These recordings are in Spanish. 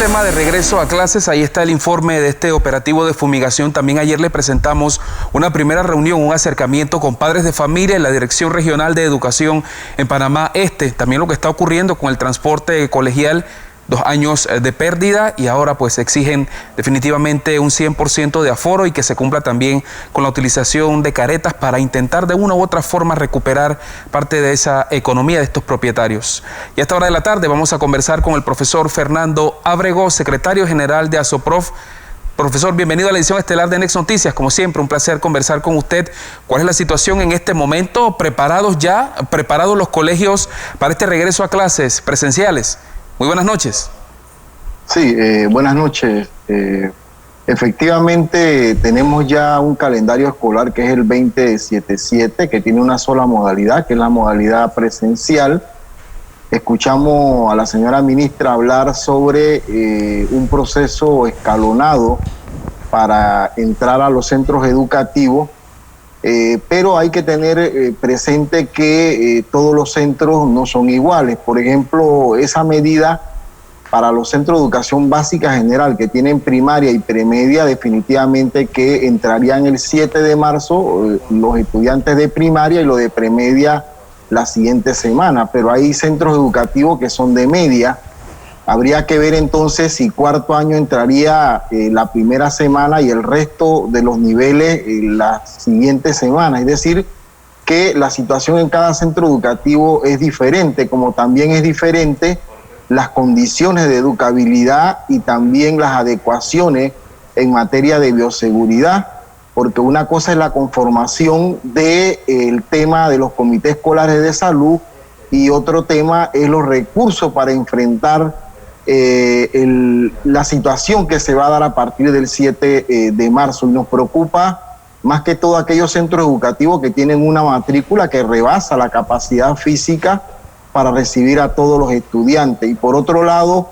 tema de regreso a clases, ahí está el informe de este operativo de fumigación. También ayer le presentamos una primera reunión, un acercamiento con padres de familia en la Dirección Regional de Educación en Panamá Este. También lo que está ocurriendo con el transporte colegial, 2 años de pérdida, y ahora pues exigen definitivamente un 100% de aforo y que se cumpla también con la utilización de caretas para intentar de una u otra forma recuperar parte de esa economía de estos propietarios. Y a esta hora de la tarde vamos a conversar con el profesor Fernando Ábrego, secretario general de ASOPROF. Profesor, bienvenido a la edición estelar de Next Noticias. Como siempre, un placer conversar con usted. ¿Cuál es la situación en este momento? ¿Preparados los colegios para este regreso a clases presenciales? Muy buenas noches. Sí, buenas noches. Efectivamente, tenemos ya un calendario escolar que es el 2077, que tiene una sola modalidad, que es la modalidad presencial. Escuchamos a la señora ministra hablar sobre un proceso escalonado para entrar a los centros educativos, pero hay que tener presente que todos los centros no son iguales. Por ejemplo, esa medida para los centros de educación básica general que tienen primaria y premedia, definitivamente que entrarían el 7 de marzo los estudiantes de primaria y los de premedia la siguiente semana, pero hay centros educativos que son de media. Habría que ver entonces si cuarto año entraría la primera semana y el resto de los niveles la siguiente semana. Es decir, que la situación en cada centro educativo es diferente, como también es diferente las condiciones de educabilidad y también las adecuaciones en materia de bioseguridad, porque una cosa es la conformación del tema de los comités escolares de salud y otro tema es los recursos para enfrentar la situación que se va a dar a partir del 7 de marzo. Y nos preocupa más que todo aquellos centros educativos que tienen una matrícula que rebasa la capacidad física para recibir a todos los estudiantes. Y por otro lado,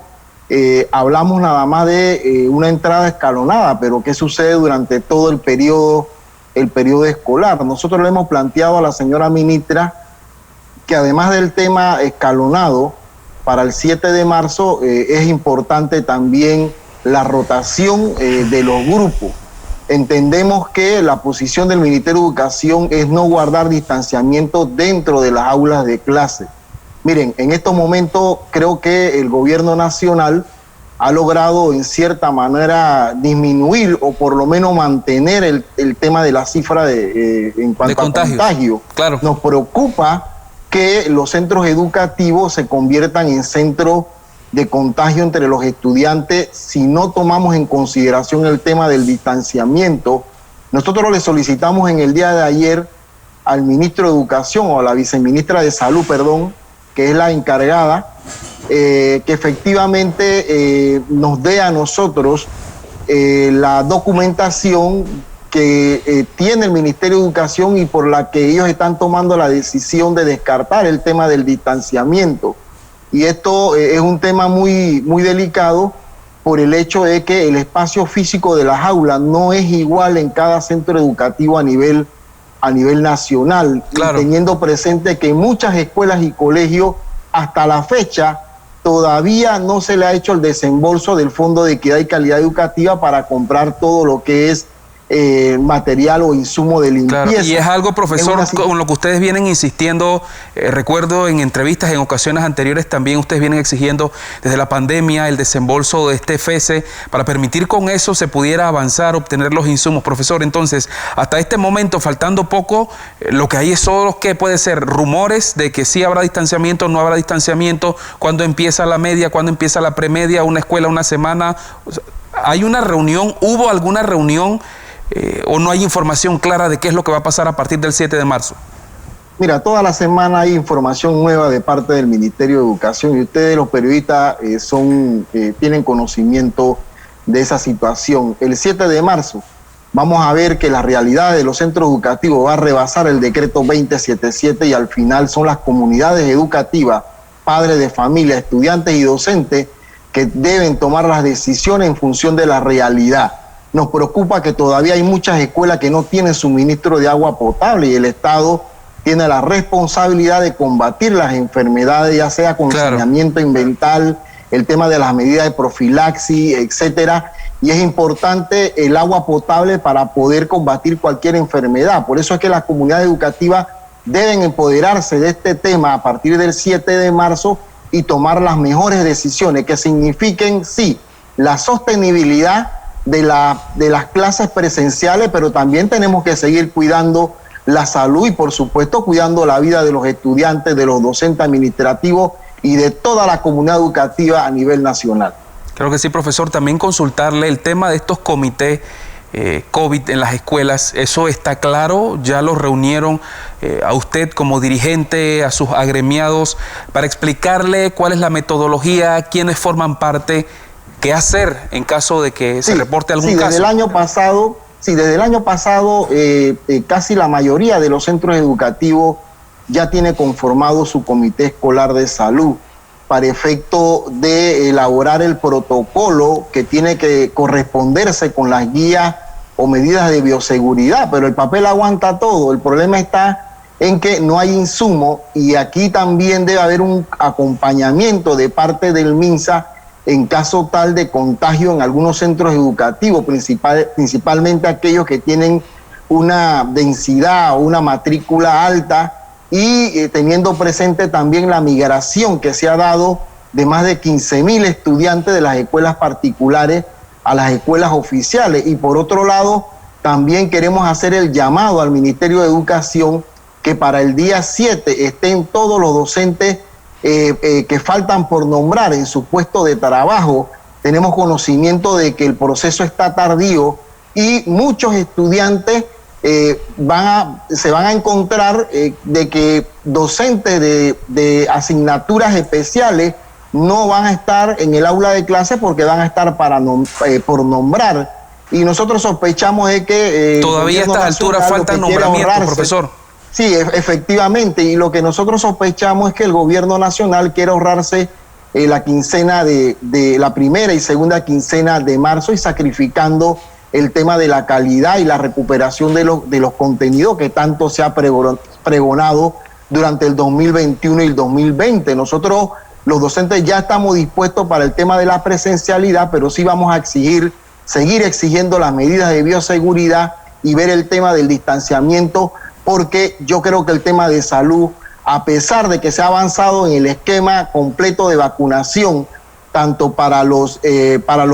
hablamos nada más de una entrada escalonada, pero ¿qué sucede durante todo el periodo escolar? Nosotros le hemos planteado a la señora ministra que además del tema escalonado, para el 7 de marzo es importante también la rotación de los grupos. Entendemos que la posición del Ministerio de Educación es no guardar distanciamiento dentro de las aulas de clase. Miren, en estos momentos creo que el gobierno nacional ha logrado en cierta manera disminuir o por lo menos mantener el tema de la cifra en cuanto a contagio. Claro. Nos preocupa que los centros educativos se conviertan en centros de contagio entre los estudiantes si no tomamos en consideración el tema del distanciamiento. Nosotros le solicitamos en el día de ayer al ministro de Educación o a la viceministra de Salud, perdón, que es la encargada, que efectivamente nos dé a nosotros la documentación que tiene el Ministerio de Educación y por la que ellos están tomando la decisión de descartar el tema del distanciamiento. Y esto es un tema muy, muy delicado por el hecho de que el espacio físico de las aulas no es igual en cada centro educativo a nivel nacional. Claro. Y teniendo presente que muchas escuelas y colegios hasta la fecha todavía no se le ha hecho el desembolso del Fondo de Equidad y Calidad Educativa para comprar todo lo que es material o insumo de limpieza. Claro. Y es algo, profesor, con lo que ustedes vienen insistiendo, recuerdo en entrevistas en ocasiones anteriores también ustedes vienen exigiendo desde la pandemia el desembolso de este FESE para permitir con eso se pudiera avanzar, obtener los insumos. Profesor, entonces, hasta este momento, faltando poco, lo que hay es solo que puede ser rumores de que sí habrá distanciamiento, no habrá distanciamiento, cuándo empieza la media, cuándo empieza la premedia, una escuela, una semana. ¿Hay una reunión? ¿Hubo alguna reunión? ¿O no hay información clara de qué es lo que va a pasar a partir del 7 de marzo? Mira, toda la semana hay información nueva de parte del Ministerio de Educación y ustedes, los periodistas, tienen conocimiento de esa situación. El 7 de marzo vamos a ver que la realidad de los centros educativos va a rebasar el decreto 2077 y al final son las comunidades educativas, padres de familia, estudiantes y docentes que deben tomar las decisiones en función de la realidad. Nos preocupa que todavía hay muchas escuelas que no tienen suministro de agua potable y el Estado tiene la responsabilidad de combatir las enfermedades, ya sea con saneamiento ambiental, el tema de las medidas de profilaxis, etcétera, y es importante el agua potable para poder combatir cualquier enfermedad. Por eso es que las comunidades educativas deben empoderarse de este tema a partir del 7 de marzo y tomar las mejores decisiones que signifiquen, sí, la sostenibilidad de las clases presenciales, pero también tenemos que seguir cuidando la salud y, por supuesto, cuidando la vida de los estudiantes, de los docentes administrativos y de toda la comunidad educativa a nivel nacional. Creo que sí, profesor. También consultarle el tema de estos comités COVID en las escuelas. ¿Eso está claro? ¿Ya los reunieron a usted como dirigente, a sus agremiados, para explicarle cuál es la metodología, quiénes forman parte, qué hacer en caso de que se reporte algún caso? Desde el año pasado casi la mayoría de los centros educativos ya tiene conformado su comité escolar de salud para efecto de elaborar el protocolo que tiene que corresponderse con las guías o medidas de bioseguridad, pero el papel aguanta todo. El problema está en que no hay insumo y aquí también debe haber un acompañamiento de parte del MINSA en caso tal de contagio en algunos centros educativos, principalmente aquellos que tienen una densidad o una matrícula alta, y teniendo presente también la migración que se ha dado de más de 15.000 estudiantes de las escuelas particulares a las escuelas oficiales. Y por otro lado, también queremos hacer el llamado al Ministerio de Educación que para el día 7 estén todos los docentes que faltan por nombrar en su puesto de trabajo. Tenemos conocimiento de que el proceso está tardío y muchos estudiantes se van a encontrar de que docentes de asignaturas especiales no van a estar en el aula de clase porque van a estar por nombrar. Y nosotros sospechamos de que todavía a estas alturas faltan nombramientos, profesor. Sí, efectivamente, y lo que nosotros sospechamos es que el gobierno nacional quiere ahorrarse la quincena de la primera y segunda quincena de marzo y sacrificando el tema de la calidad y la recuperación de los contenidos que tanto se ha pregonado durante el 2021 y el 2020. Nosotros, los docentes, ya estamos dispuestos para el tema de la presencialidad, pero sí vamos a seguir exigiendo las medidas de bioseguridad y ver el tema del distanciamiento, porque yo creo que el tema de salud, a pesar de que se ha avanzado en el esquema completo de vacunación, tanto para los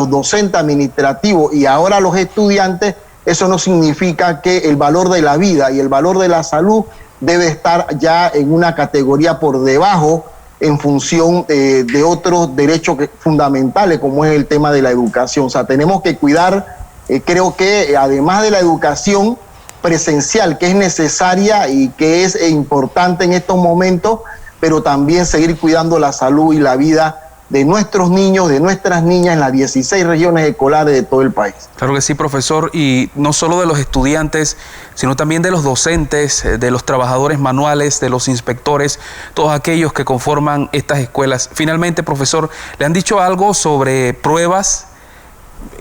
docentes administrativos y ahora los estudiantes, eso no significa que el valor de la vida y el valor de la salud debe estar ya en una categoría por debajo en función de otros derechos fundamentales, como es el tema de la educación. O sea, tenemos que cuidar, creo que además de la educación presencial, que es necesaria y que es importante en estos momentos, pero también seguir cuidando la salud y la vida de nuestros niños, de nuestras niñas en las 16 regiones escolares de todo el país. Claro que sí, profesor, y no solo de los estudiantes, sino también de los docentes, de los trabajadores manuales, de los inspectores, todos aquellos que conforman estas escuelas. Finalmente, profesor, ¿le han dicho algo sobre pruebas?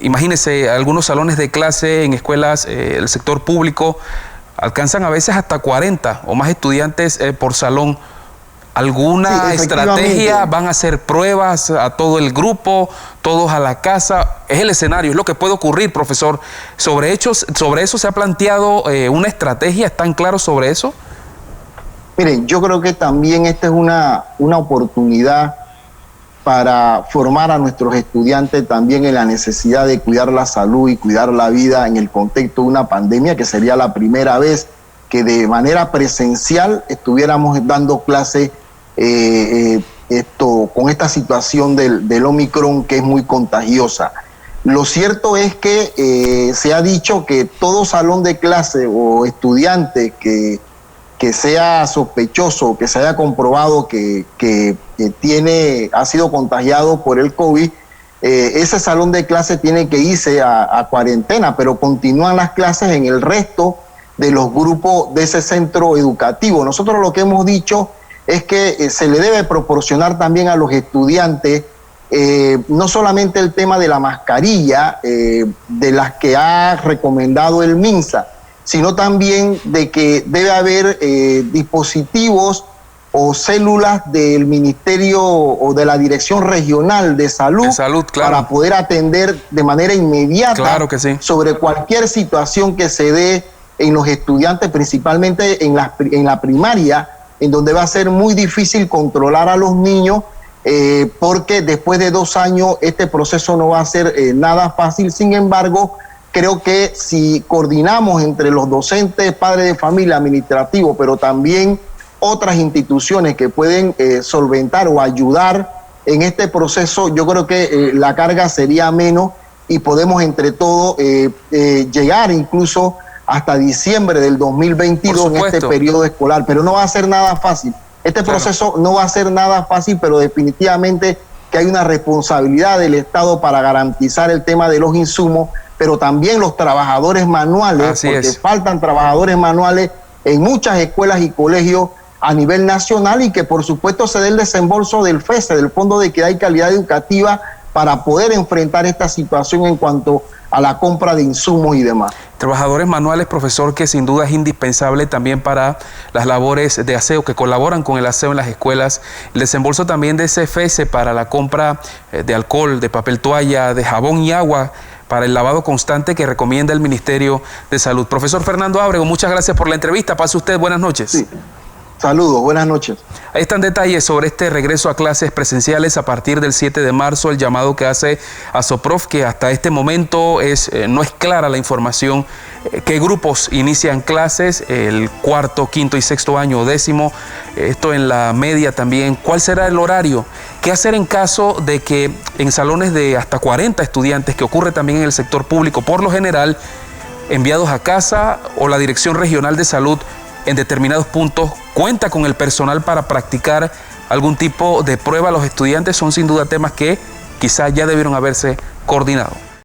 Imagínese, algunos salones de clase en escuelas, el sector público, alcanzan a veces hasta 40 o más estudiantes por salón. ¿Alguna estrategia? ¿Van a hacer pruebas a todo el grupo, todos a la casa? Es el escenario, es lo que puede ocurrir, profesor. ¿Sobre eso se ha planteado una estrategia? ¿Están claros sobre eso? Miren, yo creo que también esta es una oportunidad para formar a nuestros estudiantes también en la necesidad de cuidar la salud y cuidar la vida en el contexto de una pandemia, que sería la primera vez que de manera presencial estuviéramos dando clases con esta situación del Omicron, que es muy contagiosa. Lo cierto es que se ha dicho que todo salón de clase o estudiante que sea sospechoso, que se haya comprobado que ha sido contagiado por el COVID, ese salón de clase tiene que irse a cuarentena, pero continúan las clases en el resto de los grupos de ese centro educativo. Nosotros lo que hemos dicho es que se le debe proporcionar también a los estudiantes no solamente el tema de la mascarilla, de las que ha recomendado el MINSA, sino también de que debe haber dispositivos o células del Ministerio o de la Dirección Regional de Salud, claro, para poder atender de manera inmediata, claro que sí, sobre cualquier situación que se dé en los estudiantes, principalmente en la primaria, en donde va a ser muy difícil controlar a los niños, porque después de 2 años este proceso no va a ser nada fácil. Sin embargo, creo que si coordinamos entre los docentes, padres de familia, administrativos, pero también otras instituciones que pueden solventar o ayudar en este proceso, yo creo que la carga sería menos y podemos entre todos llegar incluso hasta diciembre del 2022 en este periodo escolar, pero no va a ser nada fácil. Este proceso no va a ser nada fácil, pero definitivamente que hay una responsabilidad del Estado para garantizar el tema de los insumos, pero también los trabajadores manuales, porque faltan trabajadores manuales en muchas escuelas y colegios a nivel nacional, y que por supuesto se dé el desembolso del FESE, del Fondo de Equidad y Calidad Educativa, para poder enfrentar esta situación en cuanto a la compra de insumos y demás. Trabajadores manuales, profesor, que sin duda es indispensable también para las labores de aseo, que colaboran con el aseo en las escuelas. El desembolso también de ese FESE para la compra de alcohol, de papel toalla, de jabón y agua, para el lavado constante que recomienda el Ministerio de Salud. Profesor Fernando Ábrego, muchas gracias por la entrevista. Pase usted, buenas noches. Sí. Saludos, buenas noches. Ahí están detalles sobre este regreso a clases presenciales a partir del 7 de marzo, el llamado que hace ASOPROF, que hasta este momento no es clara la información. ¿Qué grupos inician clases? El 4., 5. y 6. año, o 10º, esto en la media también. ¿Cuál será el horario? ¿Qué hacer en caso de que en salones de hasta 40 estudiantes, que ocurre también en el sector público, por lo general, enviados a casa, o la Dirección Regional de Salud en determinados puntos cuenta con el personal para practicar algún tipo de prueba a los estudiantes? Son sin duda temas que quizás ya debieron haberse coordinado.